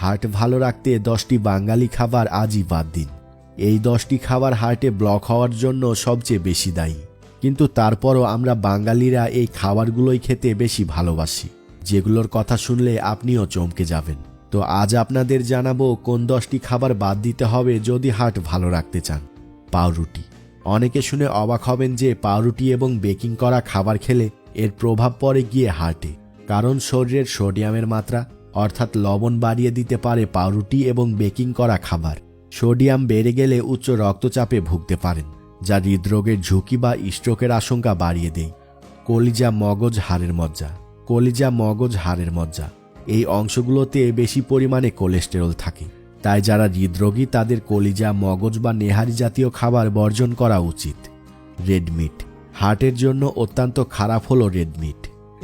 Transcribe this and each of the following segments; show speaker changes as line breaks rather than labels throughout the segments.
Heart ভালো রাখতে 10টি বাঙালি খাবার আজই বাদ দিন। এই 10টি খাবার হার্টে ব্লক হওয়ার জন্য সবচেয়ে বেশি দায়ী, কিন্তু তারপরও আমরা বাঙালিরা এই খাবারগুলোই খেতে বেশি ভালোবাসি, যেগুলোর কথা শুনলে আপনিও চমকে যাবেন। তো আজ আপনাদের জানাবো কোন 10টি খাবার বাদ দিতে হবে যদি হার্ট ভালো রাখতে চান। পাউরুটি। অনেকে শুনে অবাক হবেন যে পাউরুটি এবং বেকিং করা খাবার খেলে এর প্রভাব পড়ে গিয়ে হার্টে, কারণ শরীরের সোডিয়ামের মাত্রা অর্থাৎ লবণ বাড়িয়ে দিতে পারে পাউরুটি এবং বেকিং করা খাবার। সোডিয়াম বেড়ে গেলে উচ্চ রক্তচাপে ভুগতে পারেন, যা হৃদরোগের ঝুঁকি বা স্ট্রোকের আশঙ্কা বাড়িয়ে দেয়। কলিজা, মগজ, হাড়ের মজ্জা। কলিজা, মগজ, হাড়ের মজ্জা এই অংশগুলোতে বেশি পরিমাণে কোলেস্টেরল থাকে, তাই যারা হৃদরোগী তাদের কলিজা, মগজ বা নেহারি জাতীয় খাবার বর্জন করা উচিত। Red meat. হার্টের জন্য অত্যন্ত খারাপ হলো রেড মিট।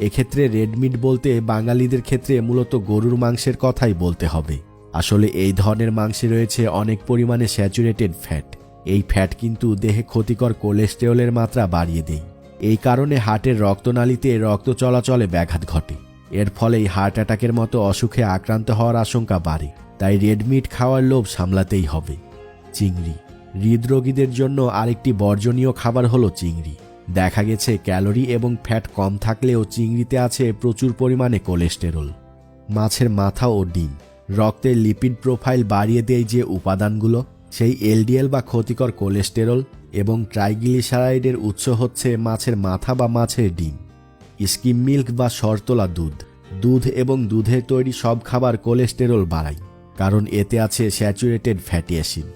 এক্ষেত্রে রেড মিট বলতে বাঙালিদের ক্ষেত্রে মূলত গরুর মাংসের কথাই বলতে হবে। আসলে এই ধরনের মাংসে রয়েছে অনেক পরিমাণে স্যাচুরেটেড ফ্যাট। এই ফ্যাট কিন্তু দেহে ক্ষতিকর কোলেস্টেরলের মাত্রা বাড়িয়ে দেয়। এই কারণে হার্টের রক্তনালীতে রক্ত চলাচলে ব্যাঘাত ঘটে। এর ফলেই হার্ট অ্যাটাকের মতো অসুখে আক্রান্ত হওয়ার আশঙ্কা বাড়ে। তাই রেড মিট খাওয়ার লোভ সামলাতেই হবে। চিংড়ি। হৃদরোগীদের জন্য আরেকটি বর্জনীয় খাবার হলো চিংড়ি। দেখা গেছে ক্যালোরি এবং ফ্যাট কম থাকলেও চিংড়িতে আছে প্রচুর পরিমাণে কোলেস্টেরল। মাছের মাথা ও ডিম। রক্তের লিপিড প্রোফাইল বাড়িয়ে দেয় যে উপাদানগুলো, সেই এলডিএল বা ক্ষতিকর কোলেস্টেরল এবং ট্রাইগ্লিসারাইডের উৎস হচ্ছে মাছের মাথা বা মাছের ডিম। স্কিম মিল্ক বা শরতোলা দুধ। দুধ এবং দুধের তৈরি সব খাবার কোলেস্টেরল বাড়ায়, কারণ এতে আছে saturated fatty acid.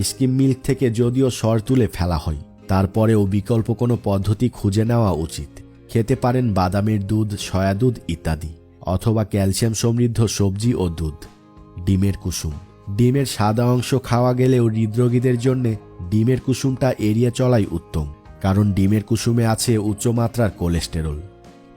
Scheme milk থেকে যদিও সর তুলে ফেলা হয়, তারপরেও বিকল্প কোনো পদ্ধতি খুঁজে নেওয়া উচিত। খেতে পারেন বাদামের দুধ, সয়া দুধ ইত্যাদি, অথবা ক্যালসিয়াম সমৃদ্ধ সবজি ও দুধ। ডিমের কুসুম। ডিমের সাদা অংশ খাওয়া গেলেও হৃদরোগীদের জন্য ডিমের কুসুমটা এড়িয়ে চলাই উত্তম, কারণ ডিমের কুসুমে আছে উচ্চমাত্রার কোলেস্টেরল।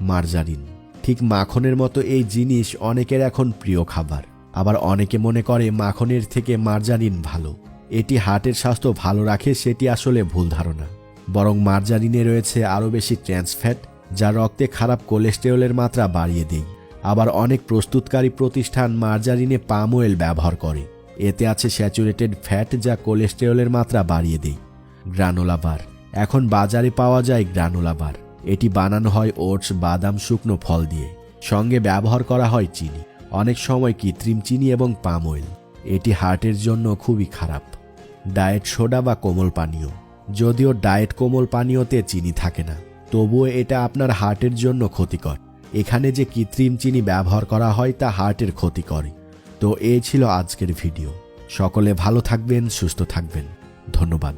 মার্জারিন। ঠিক মাখনের মতো এই জিনিস অনেকের এখন প্রিয় খাবার, আবার অনেকে মনে করে মাখনের থেকে মার্জারিন ভালো। এটি হার্টের স্বাস্থ্য ভালো রাখে, সেটি আসলে ভুল ধারণা। বরং মার্জারিনে রয়েছে আরও বেশি ট্রান্স ফ্যাট, যা রক্তে খারাপ কোলেস্টেরলের মাত্রা বাড়িয়ে দেয়। আবার অনেক প্রস্তুতকারী প্রতিষ্ঠান মার্জারিনে পাম অয়েল ব্যবহার করে। এতে আছে স্যাচুরেটেড ফ্যাট, যা কোলেস্টেরলের মাত্রা বাড়িয়ে দেয়। গ্রানোলা বার। এখন বাজারে পাওয়া যায় গ্রানোলা বার। এটি বানানো হয় ওটস, বাদাম, শুকনো ফল দিয়ে। সঙ্গে ব্যবহার করা হয় চিনি, অনেক সময় কৃত্রিম চিনি এবং পাম অয়েল। এটি হার্টের জন্য খুবই খারাপ। ডায়েট সোডা বা কোমল পানীয়। যদিও ডায়েট কোমল পানীয়তে চিনি থাকে না, তবুও এটা আপনার হার্টের জন্য ক্ষতিকর। এখানে যে কৃত্রিম চিনি ব্যবহার করা হয় তা হার্টের ক্ষতি করে। তো এই ছিল আজকের ভিডিও। সকলে ভালো থাকবেন, সুস্থ থাকবেন। ধন্যবাদ।